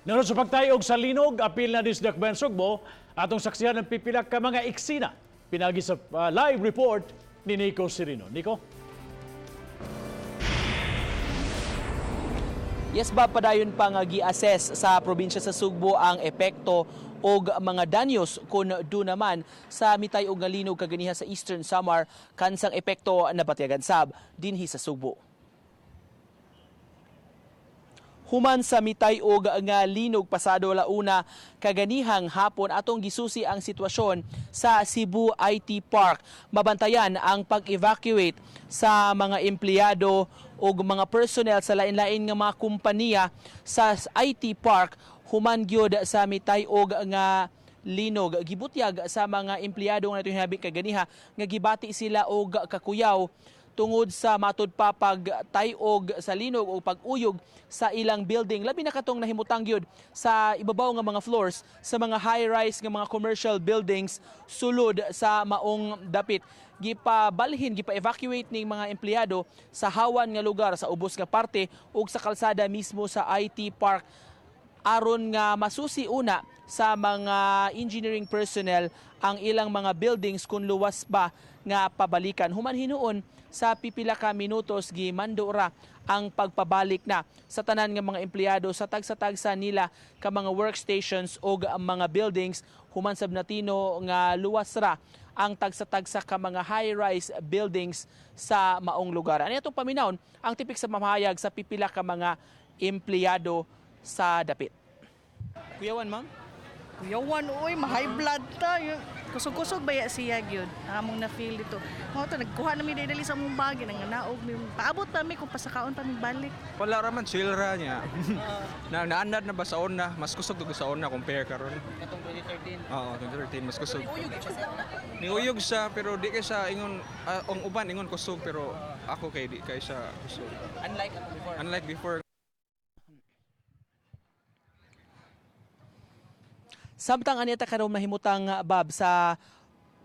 Nanon sa pagtay-og sa Linog, apil na Bisdak Sugbo, atong saksihan ng pipila ka mga Eksena. Pinagi sa live report ni Nico Sirino. Nico? Yes ba, padayon pa nga gi-assess sa probinsya sa Sugbo ang epekto o mga danyos kung do naman sa mitay-og nga linog kaganiha sa Eastern Samar kansang epekto na batiagan sab dinhi sa Sugbo. Human sa mitay-og nga linog pasado launa kaganihang hapon atong gisusi ang sitwasyon sa Cebu IT Park. Mabantayan ang pag-evacuate sa mga empleyado o mga personnel sa lain-lain nga mga kompanya sa IT Park human gyud sa mitay-og nga linog. Gibutyag sa mga empleyado nga natong hinabi kaganiha nga gibati sila og kakuyaw tungod sa matud pa pagtay-og sa linog o pag-uyog sa ilang building. Labi na katong nahimutang gyud sa ibabaw nga mga floors sa mga high-rise nga mga commercial buildings sulod sa maong dapit. Gipabalhin, gipa-evacuate ning mga empleyado sa hawan nga lugar sa ubos nga parte ug sa kalsada mismo sa IT Park aron nga masusi una sa mga engineering personnel ang ilang mga buildings kung luwas ba nga pabalikan. Human hinuon sa pipila ka minutos gimando ra ang pagpabalik na sa tanan nga mga empleyado sa tagsa-tagsa nila ka mga workstations o mga buildings human sab natino nga luwas ra ang tagsa-tagsa ka mga high-rise buildings sa maong lugar. Ano itong paminawon ang tipik sa mamahayag sa pipila ka mga empleyado sa dapit. Kuyawan, ma'am? Kuyawan, uy, ma-high blood tayo. Kusog-kusog ba siya yun? Among na-feel dito. Mga ito, nagkuha namin dali sa mong bagay, nanganaog. Paabot pa mi kung pasakaon pa mi balik. Wala raman, chill ra niya. Naanad na ba sa una? Mas kusog doon sa una, compare karon. Katong 2013? Oo, 2013, mas kusog. Uyog siya sa una? Niuyog siya, pero di kay sa ingon, ang uban ingon kusog, pero ako kay di kay siya kusog. Unlike before. Samtang anita karon mahimutang bab sa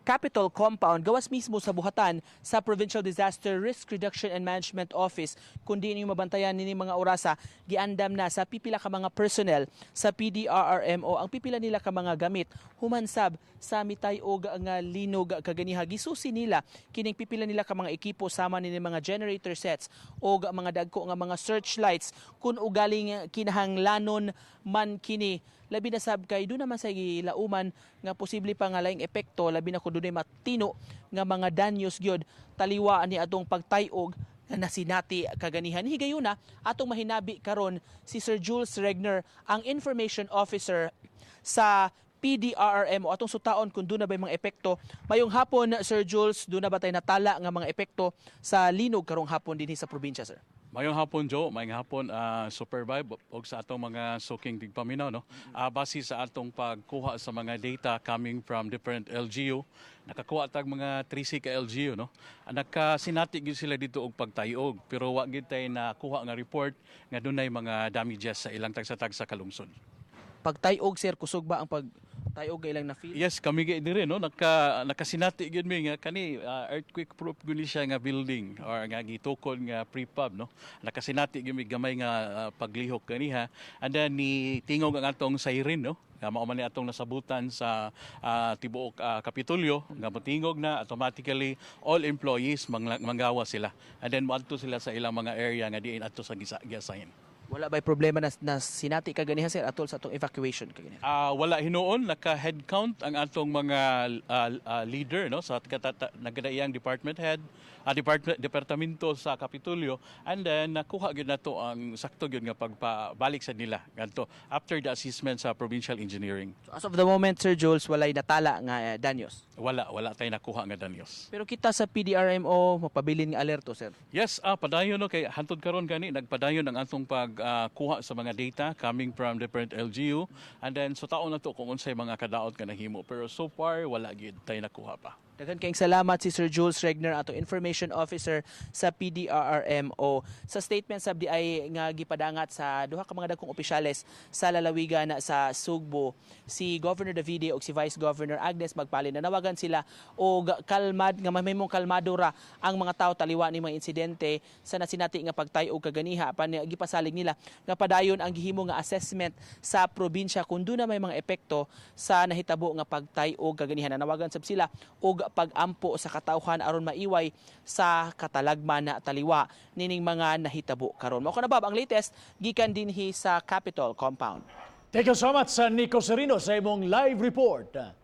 Capitol Compound, gawas mismo sa buhatan sa Provincial Disaster Risk Reduction and Management Office. Kundi niyo mabantayan nini mga orasa, giandam na sa pipila ka mga personnel sa PDRRMO ang pipila nila ka mga gamit humansab sa mitay-og nga linog kaganiha. Gisusi nila kining pipila nila ka mga ekipo sama nini mga generator sets o mga dagko nga mga searchlights kun ugaling kinahanglanon man kini. Labi na sab kay do naman sa gilauman nga posible pa nga laing epekto labi na kun dunay matino nga mga danyos gyud taliwa ni atong pagtay-og nga nasinati kaganihan. Higayuna atong mahinabi karon si Sir Jules Regner, ang Information Officer sa PDRRMO atong sutaon kung doon na ba mga epekto. Mayong hapon, Sir Jules, doon na ba tayo natala nga mga epekto sa linog karong hapon din sa probinsya, sir? Mayong hapon, Joe. Mayong hapon, Supervibe og sa atong mga suking tigpaminaw. No? Base sa atong pagkuha sa mga data coming from different LGU, nakakuha tag mga 3 ka LGU. No? Nakasinati gyud sila dito og pagtay-og, pero wa gyud tay nakuha nga report nga dunay mga damages sa ilang tagsa-tagsa kalungsod. Pagtay-og, sir, kusog ba ang pagtay-og nga ilang na-feel? Yes, kami gay dire no nakasinati gyud mi nga kani earthquake proof guni siya nga building or nga gitukod nga prefab no. Nakasinati gyud mi gamay nga paglihok kaniha and then ni tingog ang atong siren no. Mao man ni atong nasabutan sa tibuok Kapitolyo nga motingog na automatically all employees manggawas sila. And then moadto sila sa ilang mga area nga diin adto sa gi-assign. Wala ba'y problema na sinati kaganiha, sir, atol sa atong evacuation kaganiha? Wala hinuon, naka-head count ang atong mga leader no sa nagadaiyang department head, departamento sa Kapitolyo, and then nakuha gyud nato ang sakto gyud nga pagpabalik sa nila ngadto after the assessment sa provincial engineering. So as of the moment, Sir Jules, walay natala nga danyos? Wala tay nakuha nga danyos. Pero kita sa PDRRMO magpabilin nga alerto, sir? Yes, padayon no kay hantod karon gani nagpadayon ang atong pagkuha sa mga data coming from different LGU, and then so taon na to kung unsay mga kadaot nga nahimo, pero so far wala gyud tay nakuha pa. Daghan kayong salamat si Sir Jules Regner, atong Information Officer sa PDRRMO. Sa statement sab di ay nga gipadangat sa duha ka mga dagkong opisyales sa lalawigan sa Sugbo, si Governor Davide ug si Vice Governor Agnes Magpalin, nanawagan sila og mahimong kalmado ra ang mga tao taliwa ni mga insidente sa nasinati nga pagtay-og kaganiha, apan gipasalig nila nga padayon ang gihimo nga assessment sa probinsya kung doon na may mga epekto sa nahitabo nga pagtay-og kaganiha. Nanawagan sab sila og pag-ampo sa katawhan aron maiway sa katalagman na taliwa nining mga nahitabo karon. Mao kana bab ang latest gikan dinhi sa Capitol Compound. Thank you so much, Nico Serino, sa imong live report.